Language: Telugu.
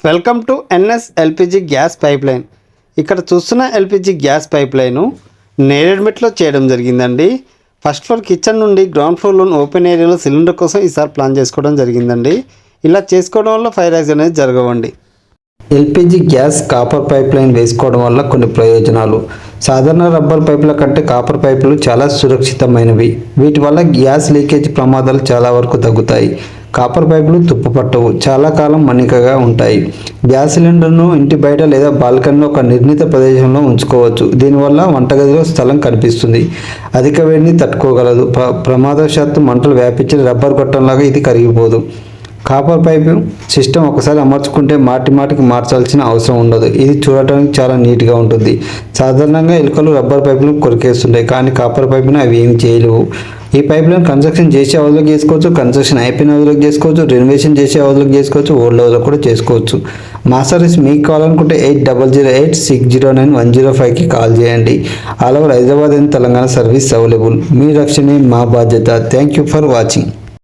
Welcome to NS LPG gas pipeline. ఇక్కడ చూస్తున్న ఎల్పిజి గ్యాస్ పైప్లైను నేరేడ్మెట్లో చేయడం జరిగిందండి. ఫస్ట్ ఫ్లోర్ కిచెన్ నుండి గ్రౌండ్ ఫ్లోర్లోని ఓపెన్ ఏరియాలో సిలిండర్ కోసం ఈసారి ప్లాన్ చేసుకోవడం జరిగిందండి. ఇలా చేసుకోవడం వల్ల ఫైర్ యాక్సిడెంట్ అనేది జరగవండి. ఎల్పిజి గ్యాస్ కాపర్ పైప్లైన్ వేసుకోవడం వల్ల కొన్ని ప్రయోజనాలు. సాధారణ రబ్బర్ పైపుల కంటే కాపర్ పైపులు చాలా సురక్షితమైనవి. వీటి వల్ల గ్యాస్ లీకేజ్ ప్రమాదాలు చాలా వరకు తగ్గుతాయి. కాపర్ పైపులు తుప్పుపట్టవు, చాలా కాలం మన్నికగా ఉంటాయి. గ్యాస్ సిలిండర్ను ఇంటి బయట లేదా బాల్కనీలో ఒక నిర్ణీత ప్రదేశంలో ఉంచుకోవచ్చు. దీనివల్ల వంటగదిలో స్థలం కనిపిస్తుంది. అధిక వేడిని తట్టుకోగలదు. ప్రమాదవశాత్తు మంటలు వ్యాపించిన రబ్బర్ గొట్టంలాగా ఇది కరిగిపోదు. కాపర్ పైపు సిస్టమ్ ఒకసారి అమర్చుకుంటే మాటికి మార్చాల్సిన అవసరం ఉండదు. ఇది చూడటానికి చాలా నీట్గా ఉంటుంది. సాధారణంగా ఎలుకలు రబ్బర్ పైపులను కొరికేస్తుంటాయి, కానీ కాపర్ పైపును అవి ఏమి చేయలేవు. ఈ పైపులను కన్స్ట్రక్షన్ చేసే హౌస్లోకి చేసుకోవచ్చు, కన్స్ట్రక్షన్ అయిపోయిన హౌస్లోకి చేసుకోవచ్చు, రెనోవేషన్ చేసే హౌస్లోకి చేసుకోవచ్చు, ఓల్డ్ హౌస్లో కూడా చేసుకోవచ్చు. మా సర్వీస్ మీకు కావాలనుకుంటే 8008609105కి కాల్ చేయండి. All over Hyderabad and Telangana service available. మీ రక్షణే మా బాధ్యత. Thank you for watching.